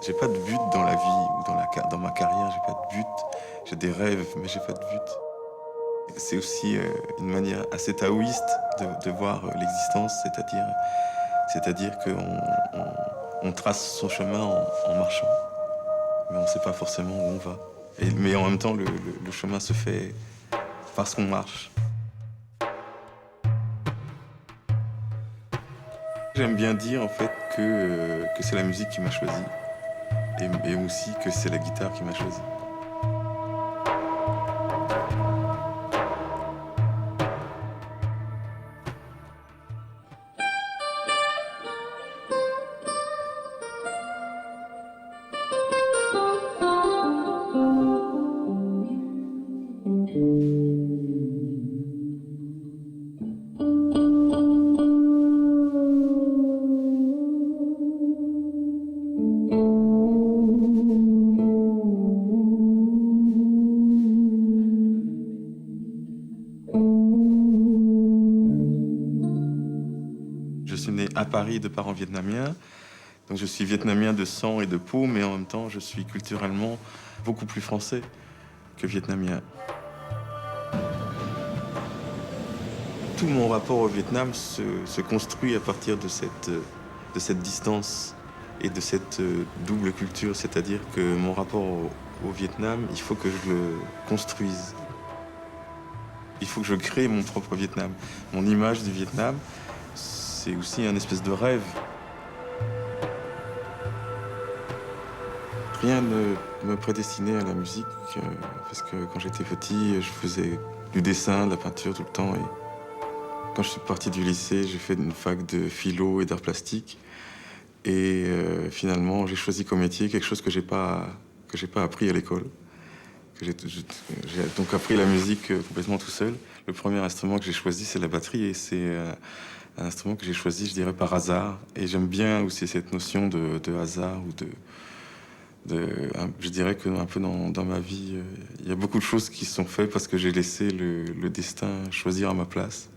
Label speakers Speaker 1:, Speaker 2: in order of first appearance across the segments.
Speaker 1: J'ai pas de but dans la vie ou dans ma carrière, j'ai pas de but. J'ai des rêves, mais j'ai pas de but. C'est aussi une manière assez taoïste de voir l'existence, c'est-à-dire qu'on trace son chemin en marchant, mais on ne sait pas forcément où on va. Mais en même temps, le chemin se fait parce qu'on marche. J'aime bien dire en fait que c'est la musique qui m'a choisi et aussi que c'est la guitare qui m'a choisi. Je suis né à Paris de parents vietnamiens, donc je suis vietnamien de sang et de peau, mais en même temps je suis culturellement beaucoup plus français que vietnamien. Tout mon rapport au Vietnam se construit à partir de cette distance et de cette double culture, c'est-à-dire que mon rapport au Vietnam, il faut que je le construise. Il faut que je crée mon propre Vietnam. Mon image du Vietnam, c'est aussi un espèce de rêve. Rien ne me prédestinait à la musique, parce que quand j'étais petit, je faisais du dessin, de la peinture tout le temps. Et quand je suis parti du lycée, j'ai fait une fac de philo et d'art plastique. Et finalement, j'ai choisi comme métier quelque chose que j'ai pas appris à l'école. J'ai donc appris la musique complètement tout seul. Le premier instrument que j'ai choisi, c'est la batterie, et c'est un instrument que j'ai choisi, je dirais, par hasard. Et j'aime bien aussi cette notion de hasard ou je dirais que un peu dans ma vie, il y a beaucoup de choses qui se sont faites parce que j'ai laissé le destin choisir à ma place,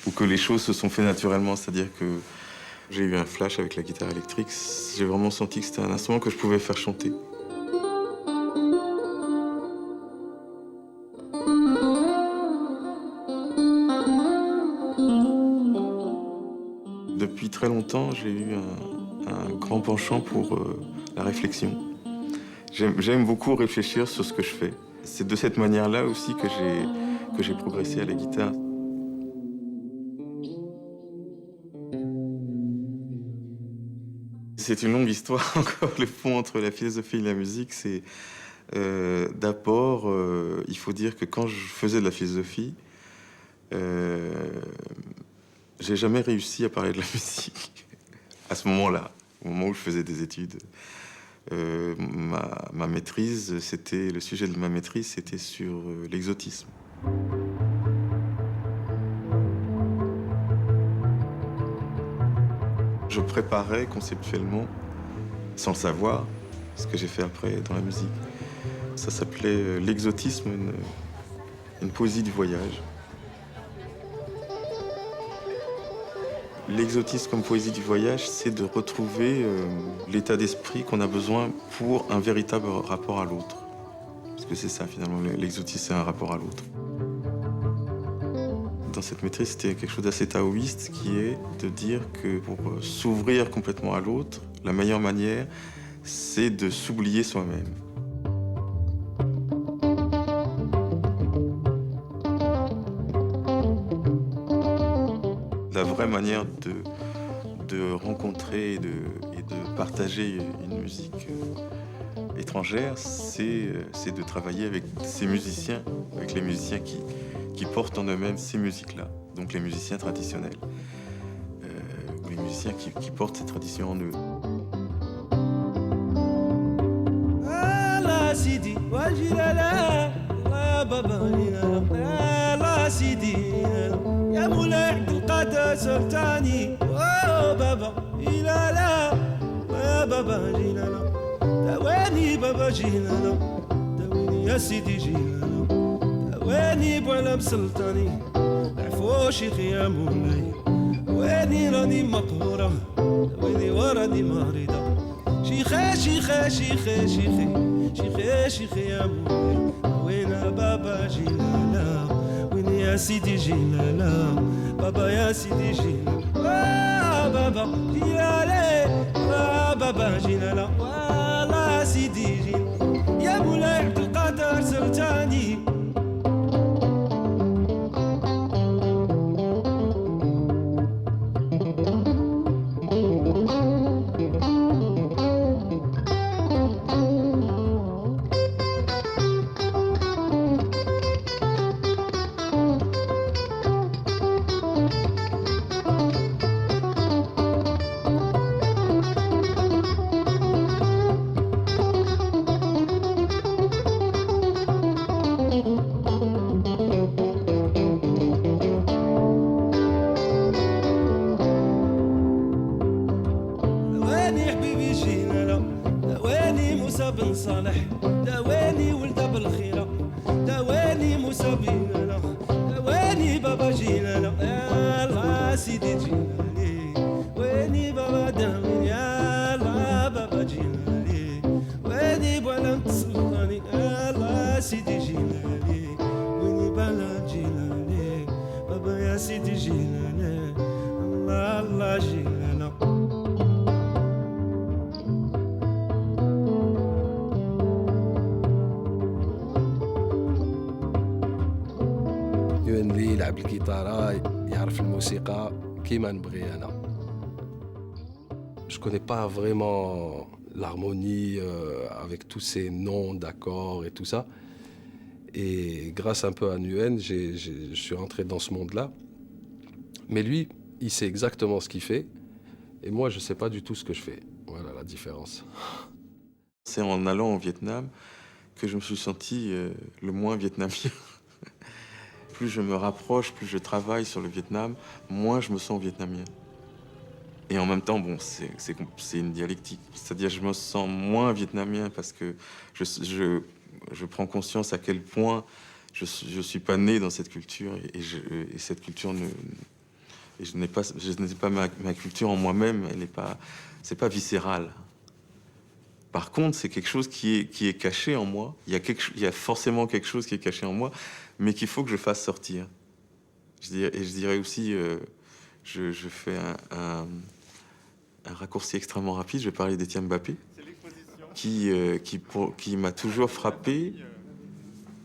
Speaker 1: ou que les choses se sont faites naturellement, c'est-à-dire que j'ai eu un flash avec la guitare électrique. J'ai vraiment senti que c'était un instrument que je pouvais faire chanter. Depuis très longtemps, j'ai eu un grand penchant pour la réflexion. J'aime beaucoup réfléchir sur ce que je fais. C'est de cette manière-là aussi que j'ai progressé à la guitare. C'est une longue histoire encore. Le pont entre la philosophie et la musique, c'est d'abord, il faut dire que quand je faisais de la philosophie, j'ai jamais réussi à parler de la musique à ce moment-là, au moment où je faisais des études. Ma maîtrise, le sujet de ma maîtrise, c'était sur l'exotisme. Je préparais conceptuellement, sans le savoir, ce que j'ai fait après dans la musique. Ça s'appelait l'exotisme, une poésie du voyage. L'exotisme comme poésie du voyage, c'est de retrouver l'état d'esprit qu'on a besoin pour un véritable rapport à l'autre. Parce que c'est ça, finalement, l'exotisme, c'est un rapport à l'autre. Dans cette maîtrise, c'était quelque chose d'assez taoïste, qui est de dire que pour s'ouvrir complètement à l'autre, la meilleure manière, c'est de s'oublier soi-même. La vraie manière de rencontrer et de partager une musique étrangère, c'est de travailler avec ces musiciens, avec les musiciens qui portent en eux-mêmes ces musiques-là, donc les musiciens traditionnels, ou les musiciens qui portent ces traditions en eux.
Speaker 2: يا مولاي عبد القادر سلطاني بابا جيلالا يا بابا جيلالا داواني بابا جيلالا داويني يا سيدي جيلالا داواني بوعلم سلطاني عفو شيخي يا مولاي واني راني مقهورة داويني وراني مريضة شيخي شيخي شيخي شيخي شيخي شيخي يا مولاي وين بابا جلالا وين يا سيدي جلالا بابا يا سيدي جلالا بابا جلالا بابا جلالا والله سيدي جلالا يا مولاي عبد القادر سلطاني بن صالح داواني ولد بالخيرة داواني موسى بينا داواني بابا جينا يا الله سيدي جينا ويني بابا داويني يا الله بابا جينا ويني بولا سلطاني يا الله سيدي جينا ويني بلا جينا بابا يا سيدي جينا الله الله جينا
Speaker 3: اللي يلعب الجيتارة يعرف الموسيقى كيما نبغي أنا. Je connais pas vraiment l'harmonie avec tous ces noms d'accords et tout ça. Et grâce un peu à Nguyen, je suis rentré dans ce monde-là. Mais lui, il sait exactement ce qu'il fait. Et moi, je sais pas du tout ce que je fais. Voilà la différence.
Speaker 1: C'est en allant au Vietnam que je me suis senti le moins vietnamien. Plus je me rapproche, plus je travaille sur le Vietnam, moins je me sens vietnamien. Et en même temps, bon, c'est une dialectique. C'est-à-dire je me sens moins vietnamien parce que je prends conscience à quel point je suis pas né dans cette culture et cette culture je n'ai pas ma culture en moi-même, c'est pas viscéral. Par contre, c'est quelque chose qui est caché en moi. Il y a forcément quelque chose qui est caché en moi, mais qu'il faut que je fasse sortir. Je dirais aussi, je fais un raccourci extrêmement rapide. Je vais parler d'Etienne Mbappé, qui m'a toujours frappé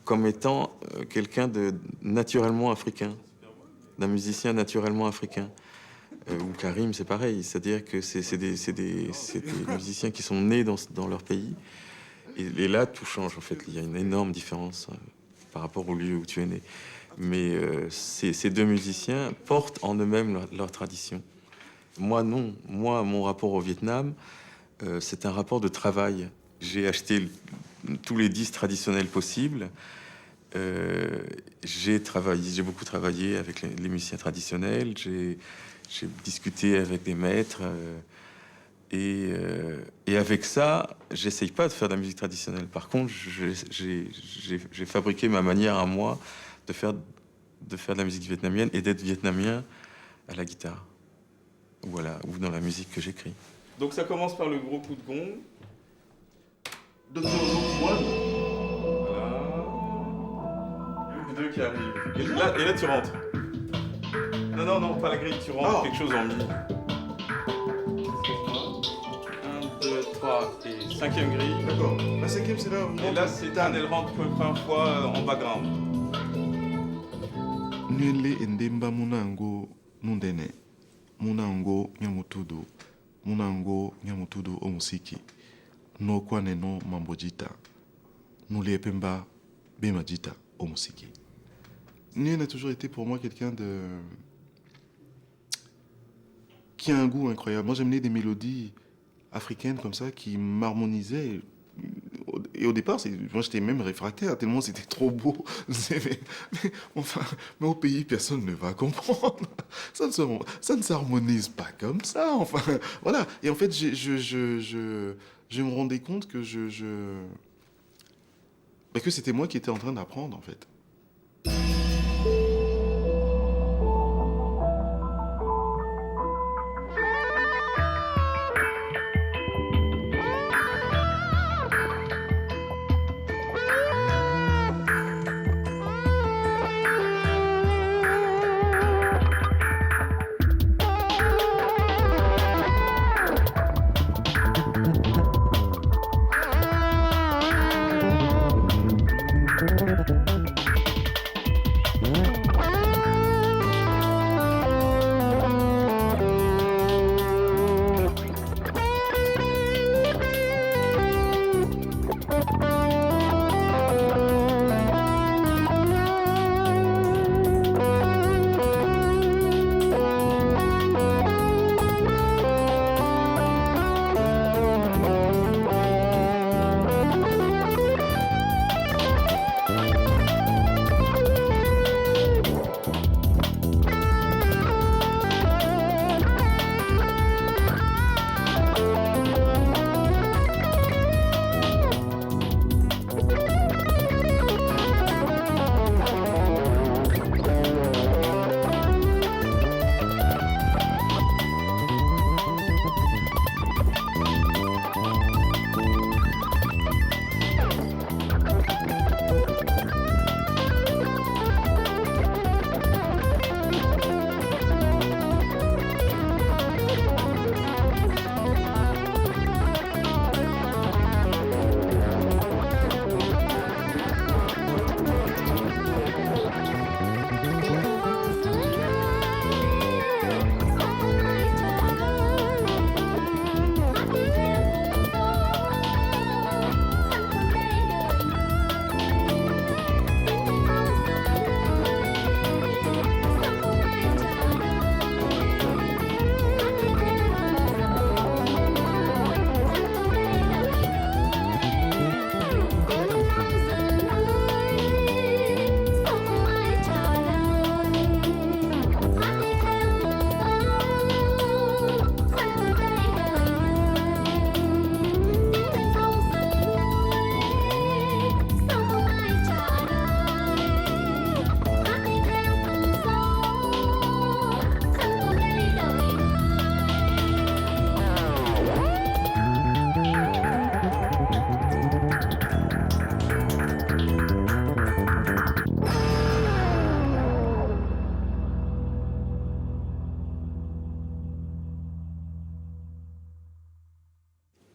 Speaker 1: comme étant quelqu'un de naturellement africain, d'un musicien naturellement africain. Ou Karim, c'est pareil. C'est-à-dire que c'est des musiciens qui sont nés dans leur pays. Et là, tout change, en fait. Il y a une énorme différence par rapport au lieu où tu es né. Mais ces deux musiciens portent en eux-mêmes leur tradition. Moi, non. Moi, mon rapport au Vietnam, c'est un rapport de travail. J'ai acheté tous les disques traditionnels possibles. J'ai beaucoup travaillé avec les musiciens traditionnels. J'ai discuté avec des maîtres. Et avec ça, j'essaye pas de faire de la musique traditionnelle. Par contre, j'ai fabriqué ma manière à moi de faire de la musique vietnamienne et d'être vietnamien à la guitare. Voilà, ou dans la musique que j'écris. Donc ça commence par le gros coup de gong. Voilà. Le deux qui arrive. Et là, tu rentres. Non, pas la grille, tu rentres quelque chose en mi. 3 et 5e grille. D'accord. La 5e, c'est là. Et là, elle rentre pour la première fois en background.
Speaker 4: Nele endemba munango nundene. Munango nyamutudu. Munango nyamutudu omusiki. No kwane no mambojita. Nule pemba bemajita omusiki. Nguyen a toujours été pour moi quelqu'un qui a un goût incroyable. Moi, j'aimais des mélodies africaine comme ça qui m'harmonisait. Et au départ, moi j'étais même réfractaire tellement c'était trop beau. Mais au pays, personne ne va comprendre. Ça ne s'harmonise pas comme ça. Enfin, voilà. Et en fait, je me rendais compte que que c'était moi qui étais en train d'apprendre en fait.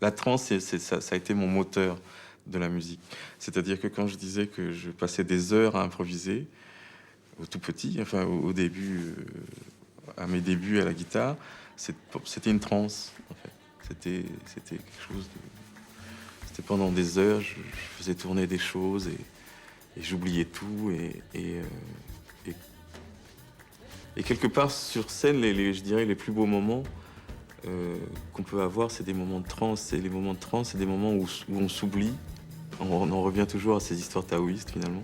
Speaker 1: la trance, ça a été mon moteur de la musique. C'est-à-dire que quand je disais que je passais des heures à improviser, au tout petit, enfin au début, à mes débuts à la guitare, c'était une transe, en fait. C'était quelque chose de... C'était pendant des heures, je faisais tourner des choses et j'oubliais tout. Et quelque part, sur scène, je dirais les plus beaux moments qu'on peut avoir, c'est des moments de transe. Et les moments de transe, c'est des moments où on s'oublie. On en revient toujours à ces histoires taoïstes, finalement.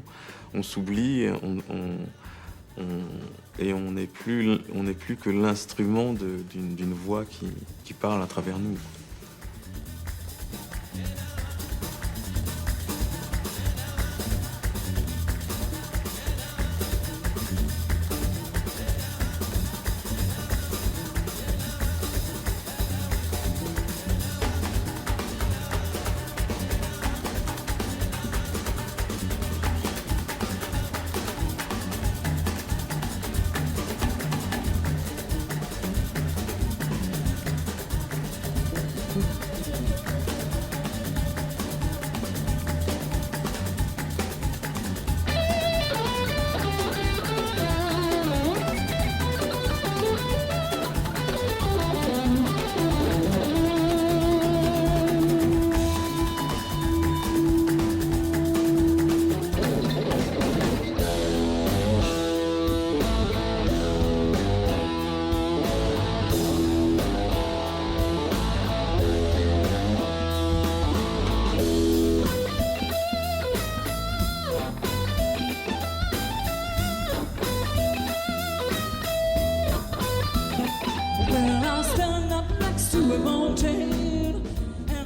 Speaker 1: On s'oublie et on n'est plus que l'instrument d'une voix qui parle à travers nous.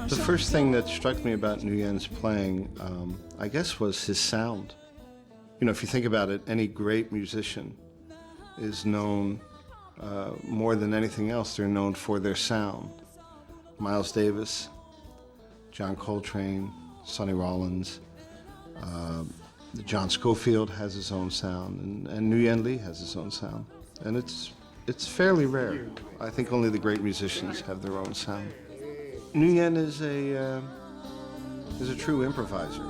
Speaker 5: The first thing that struck me about Nguyen's playing, I guess, was his sound. You know, if you think about it, any great musician is known more than anything else. They're known for their sound. Miles Davis, John Coltrane, Sonny Rollins, John Scofield has his own sound, and Nguyen Lee has his own sound. And it's fairly rare. I think only the great musicians have their own sound. Nguyen is a true improviser.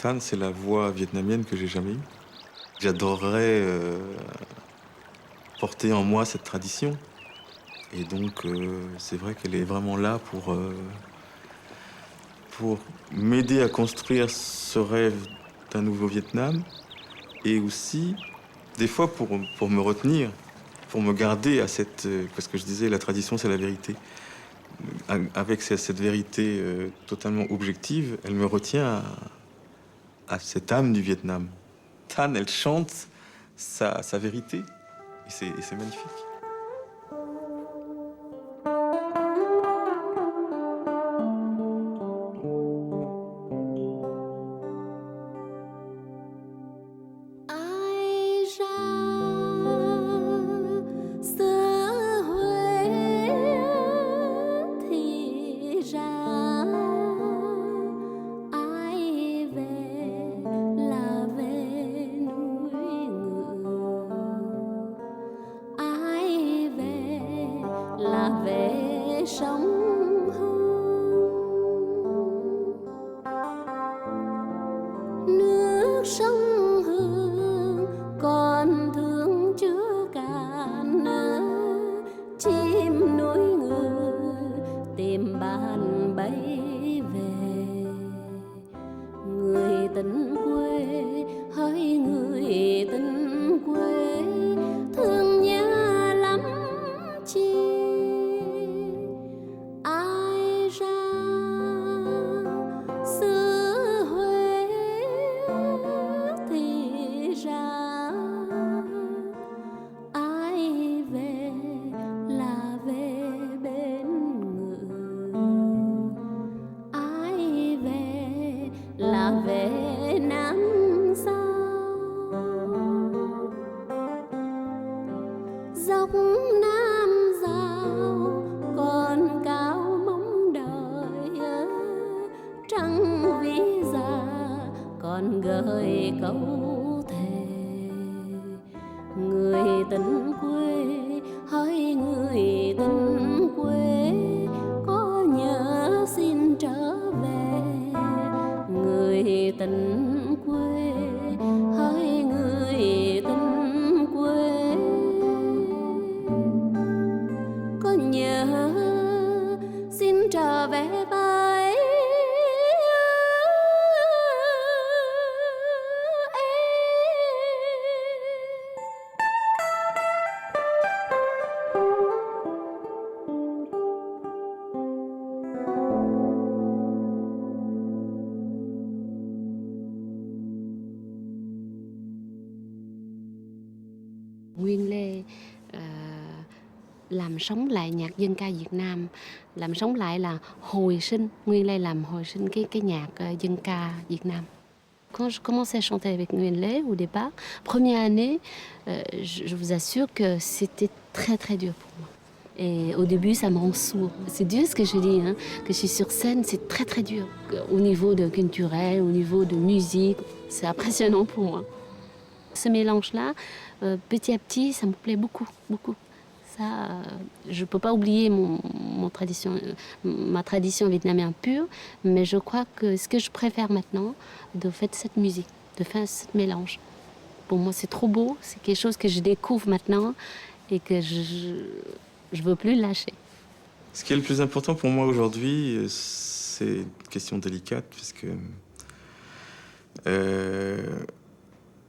Speaker 1: Tan, c'est la voix vietnamienne que j'ai jamais eue. J'adorerais porter en moi cette tradition. Et donc, c'est vrai qu'elle est vraiment là pour m'aider à construire ce rêve d'un nouveau Vietnam. Et aussi, des fois, pour me retenir, pour me garder à cette... parce que je disais, la tradition, c'est la vérité. Avec cette vérité totalement objective, elle me retient à cette âme du Vietnam. Tan, elle chante sa vérité, et c'est magnifique.
Speaker 6: Nguyên Lê làm sống lại nhạc dân ca Việt Nam, làm sống lại là hồi sinh. Nguyên Lê làm hồi sinh cái nhạc dân ca Việt Nam. Quand je commençais à chanter avec Nguyen Lê au départ, première année, je vous assure que c'était très très dur pour moi. Et au début, ça me rend sourd. C'est dur ce que je dis, hein, que je suis sur scène, c'est très très dur. Au niveau de culturel, au niveau de musique, c'est impressionnant pour moi. Ce mélange-là, petit à petit, ça me plaît beaucoup, beaucoup. Ça, je ne peux pas oublier ma tradition vietnamienne pure, mais je crois que ce que je préfère maintenant, de faire cette musique, de faire ce mélange. Pour moi, c'est trop beau. C'est quelque chose que je découvre maintenant et que je veux plus lâcher.
Speaker 1: Ce qui est le plus important pour moi aujourd'hui, c'est une question délicate, parce que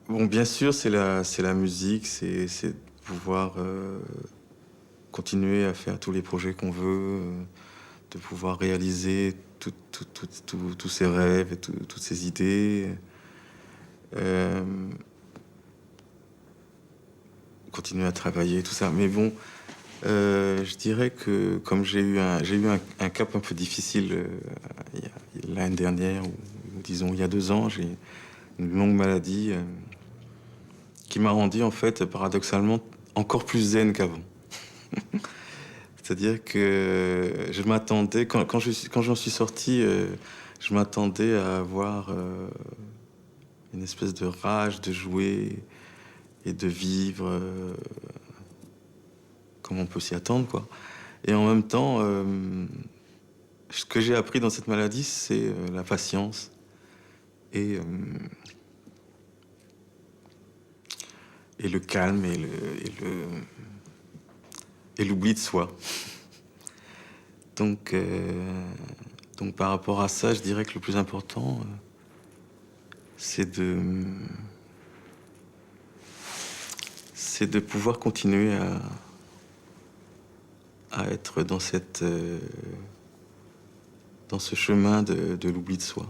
Speaker 1: bon, bien sûr, c'est la musique, c'est de pouvoir continuer à faire tous les projets qu'on veut, de pouvoir réaliser tous ses rêves et toutes ses idées. Continuer à travailler, tout ça. Mais bon, je dirais que comme j'ai eu un cap un peu difficile l'année dernière, ou disons il y a 2 ans, j'ai une longue maladie qui m'a rendu en fait paradoxalement encore plus zen qu'avant. C'est-à-dire que je m'attendais, quand j'en suis sorti, je m'attendais à avoir une espèce de rage de jouer et de vivre comme on peut s'y attendre, quoi. Et en même temps, ce que j'ai appris dans cette maladie, c'est la patience et le calme et l'oubli de soi. Donc par rapport à ça, je dirais que le plus important, c'est de pouvoir continuer à être dans ce chemin de l'oubli de soi.